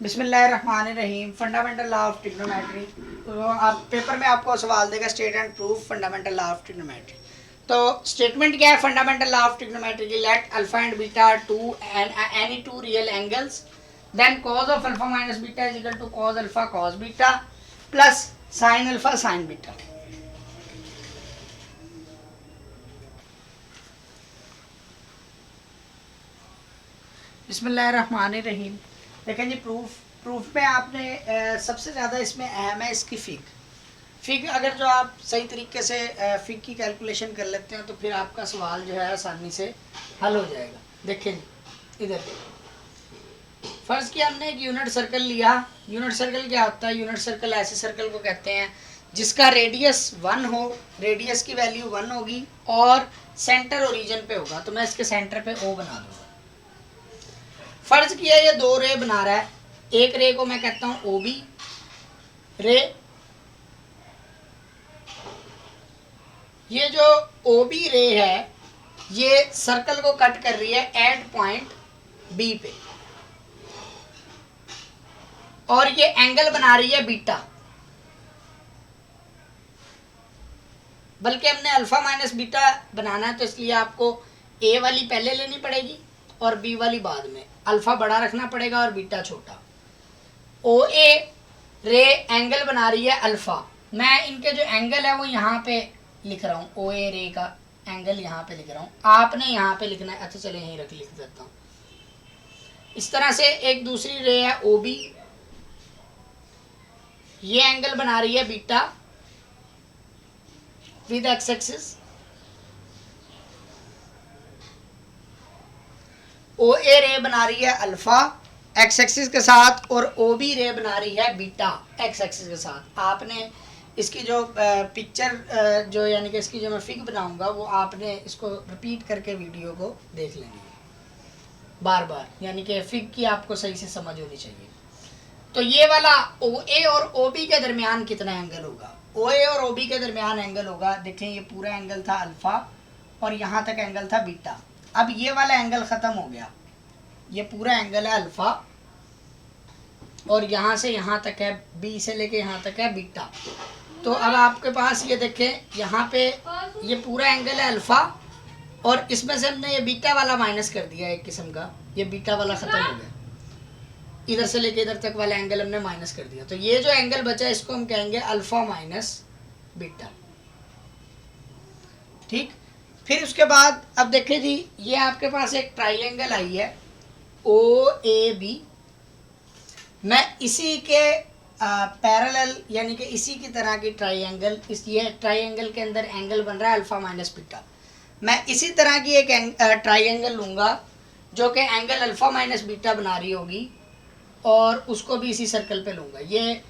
बिस्मिल्लाहिर्रहमानिर्रहीम। Fundamental law of trigonometry. तो आप पेपर में आपको सवाल देगा state and proof fundamental law of trigonometry. तो स्टेटमेंट क्या है फंडामेंटल लॉ ऑफ ट्रिग्नोमेट्री की? Let alpha and beta to any two real angles, then cos of alpha minus beta is equal to cos alpha cos beta plus sine alpha sine beta. बिस्मिल्लाहिर्रहमानिर्रहीम। देखें जी, proof में आपने सबसे ज़्यादा इसमें अहम है इसकी फिग अगर जो आप सही तरीके से फिग की कैलकुलेशन कर लेते हैं तो फिर आपका सवाल जो है आसानी से हल हो जाएगा। देखें जी, इधर फर्ज किया हमने एक यूनिट सर्कल लिया। यूनिट सर्कल क्या होता है? यूनिट सर्कल ऐसे सर्कल को कहते हैं जिसका रेडियस 1 हो, रेडियस की वैल्यू 1 होगी और सेंटर ओरिजिन पे होगा। तो मैं इसके सेंटर पे O बना दूंगा। फर्ज किया ये दो रे बना रहा है। एक रे को मैं कहता हूं OB रे। ये जो OB रे है ये सर्कल को कट कर रही है एट पॉइंट B पे और ये एंगल बना रही है बीटा। बल्कि हमने अल्फा माइनस बीटा बनाना है तो इसलिए आपको A वाली पहले लेनी पड़ेगी और B वाली बाद में। अल्फा बड़ा रखना पड़ेगा और बीटा छोटा। OA रे एंगल बना रही है अल्फा। मैं इनके जो एंगल है वो यहाँ पे लिख रहा हूँ। OA रे का एंगल यहाँ पे लिख रहा हूँ, आपने यहाँ पे लिखना है। अच्छा चले यहीं लिख देता हूँ। इस तरह से एक दूसरी रे है OB, ये एंगल बना रही है beta with x axis. OA रे बना रही है अल्फा एक्स एक्सिस के साथ और OB रे बना रही है बीटा एक्स एक्सिस के साथ। आपने इसकी जो पिक्चर जो यानी कि इसकी जो मैं फिग बनाऊंगा वो आपने इसको रिपीट करके वीडियो को देख लेनी है बार बार, यानी कि फिग की आपको सही से समझ होनी चाहिए। तो ये वाला OA और OB के दरमियान कितना एंगल होगा? OA और OB के दरमियान एंगल होगा, देखें ये पूरा एंगल था अल्फा और यहाँ तक एंगल था बीटा। अब ये वाला एंगल ख़त्म हो गया, ये पूरा एंगल है अल्फा और यहाँ से यहाँ तक है, B से लेके यहाँ तक है बीटा। तो अब आपके पास ये देखें यहाँ पे ये पूरा एंगल है अल्फा और इसमें से हमने ये बीटा वाला माइनस कर दिया एक किस्म का। ये बीटा वाला ख़त्म हो गया, इधर से लेके इधर तक वाला एंगल हमने माइनस कर दिया। तो ये जो एंगल बचा इसको हम कहेंगे अल्फा माइनस बीटा। ठीक, फिर उसके बाद अब देखें जी, ये आपके पास एक ट्राइंगल आई है OAB। मैं इसी के पैरेलल यानी कि इसी की तरह की ट्राइंगल, इस ये ट्राइंगल के अंदर एंगल बन रहा है अल्फा माइनस बीटा। मैं इसी तरह की एक ट्राइंगल लूँगा जो कि एंगल अल्फा माइनस बीटा बना रही होगी और उसको भी इसी सर्कल पे लूँगा। ये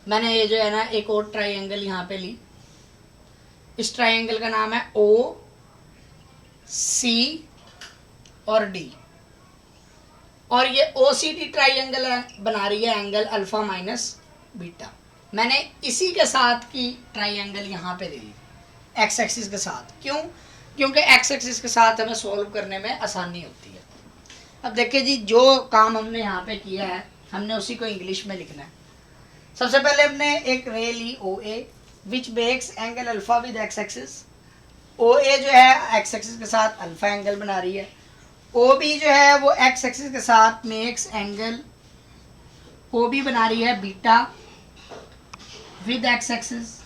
मैंने ये जो है ना एक और ट्राइंगल यहाँ पे ली। इस ट्राइंगल का नाम है OC और D और ये OCD ट्राइंगल बना रही है एंगल अल्फा माइनस बीटा। मैंने इसी के साथ की ट्राइंगल यहाँ पे ले ली एक्स एक्सिस के साथ। क्यों? क्योंकि एक्स एक्सिस के साथ हमें सॉल्व करने में आसानी होती है। अब देखिए जी, जो काम हमने यहाँ पे किया है हमने उसी को इंग्लिश में लिखना है। सबसे पहले हमने एक रे ली OA which makes angle alpha with x axis. OA जो है एक्स एक्सिस के साथ अल्फा एंगल बना रही है। OB जो है वो एक्स एक्सिस के साथ मेक्स एंगल OB बना रही है बीटा विद एक्स एक्सिस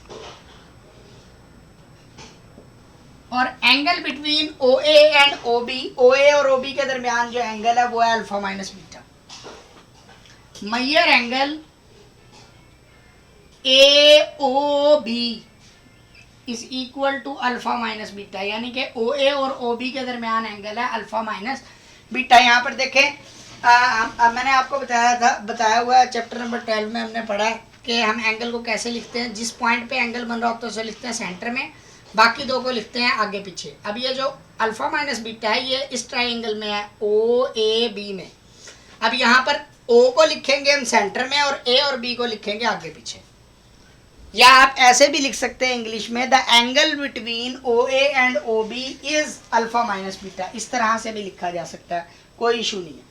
और angle between OA and OB, OA और OB के दरमियान जो एंगल है वो है alpha minus beta. Major angle AOB is equal to alpha minus beta, यानी कि OA और OB के दरमियान एंगल है अल्फा माइनस बीटा। यहाँ पर देखें मैंने आपको बताया हुआ है चैप्टर नंबर 12 में हमने पढ़ा है कि हम एंगल को कैसे लिखते हैं। जिस पॉइंट पे एंगल बन रहा होता है उसे लिखते हैं सेंटर में, बाकी दो को लिखते हैं आगे पीछे। अब ये जो अल्फा माइनस बीटा है ये इस ट्राइंगल में है OAB में। अब यहाँ पर O को लिखेंगे हम सेंटर में और A और B को लिखेंगे आगे पीछे। या आप ऐसे भी लिख सकते हैं इंग्लिश में, the angle between OA and OB is alpha minus beta. इस तरह से भी लिखा जा सकता है, कोई इशू नहीं है।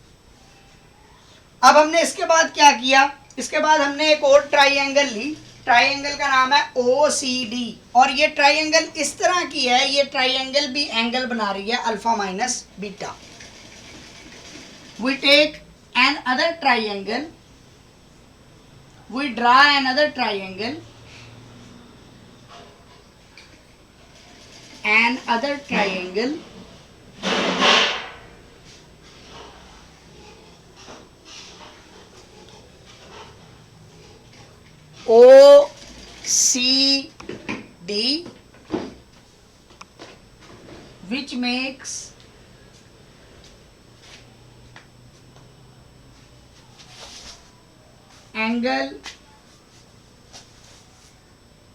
अब हमने इसके बाद क्या किया, इसके बाद हमने एक और ट्राइंगल ली, ट्राइंगल का नाम है OCD, और ये ट्राइंगल इस तरह की है, ये ट्राइंगल भी एंगल बना रही है alpha minus beta. We take an other triangle, we draw an other triangle, an other triangle OCD which makes angle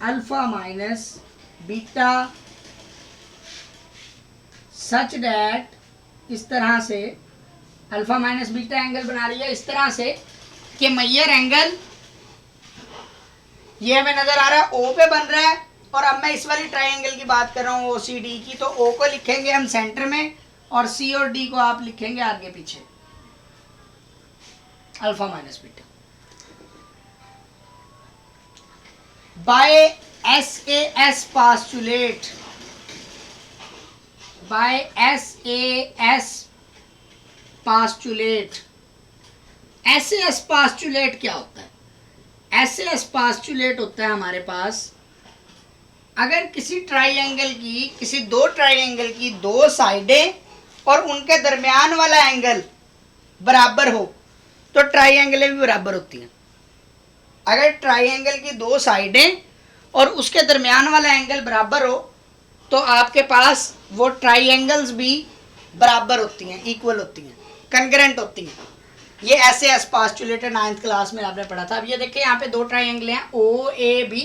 alpha minus beta such that, इस तरह से अल्फा माइनस बीटा एंगल बना रही है इस तरह से कि मेजर एंगल ये हमें नजर आ रहा है O पे बन रहा है, और अब मैं इस वाली ट्राइंगल की बात कर रहा हूँ OCD की, तो O को लिखेंगे हम सेंटर में और C और D को आप लिखेंगे आगे पीछे, alpha minus beta. By SAS postulate, by SAS postulate, SAS postulate क्या होता है? SAS postulate होता है हमारे पास, अगर किसी ट्राइंगल की, किसी दो ट्राइंगल की दो साइडें और उनके दरमियान वाला एंगल बराबर हो तो ट्राइंगलें भी बराबर होती हैं। अगर ट्राइंगल की दो साइडें और उसके दरमियान वाला एंगल बराबर हो तो आपके पास वो ट्राइंगल्स भी बराबर होती हैं, इक्वल होती हैं, कंकरेंट होती हैं। ये SAS postulate 9th क्लास में आपने पढ़ा था। अब ये देखिए यहाँ पे दो ट्राइंगल हैं OAB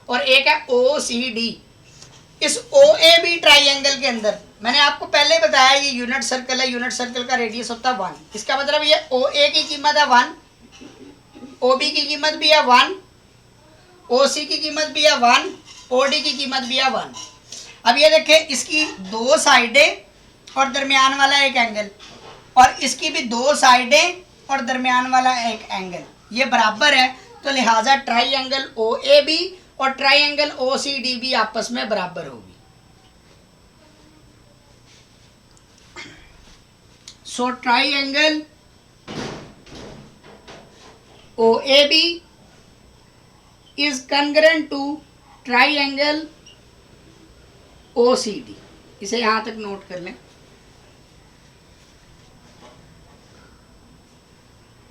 और एक है OCD। इस OAB ट्राइंगल के अंदर मैंने आपको पहले बताया ये यूनिट सर्कल है, यूनिट सर्कल का रेडियस होता है 1। इसका मतलब ये OA की कीमत है 1, OB की कीमत भी है 1, OC की कीमत भी है 1, OD की कीमत भी है 1। अब ये देखिए इसकी दो साइडें और दरमियान वाला एक एंगल, और इसकी भी दो साइडें और दरमियान वाला एक एंगल, ये बराबर है, तो लिहाजा ट्राइंगल OAB और ट्राइंगल OCD भी आपस में बराबर होगी। So triangle OAB is congruent to triangle OCD। इसे यहां तक नोट कर लें।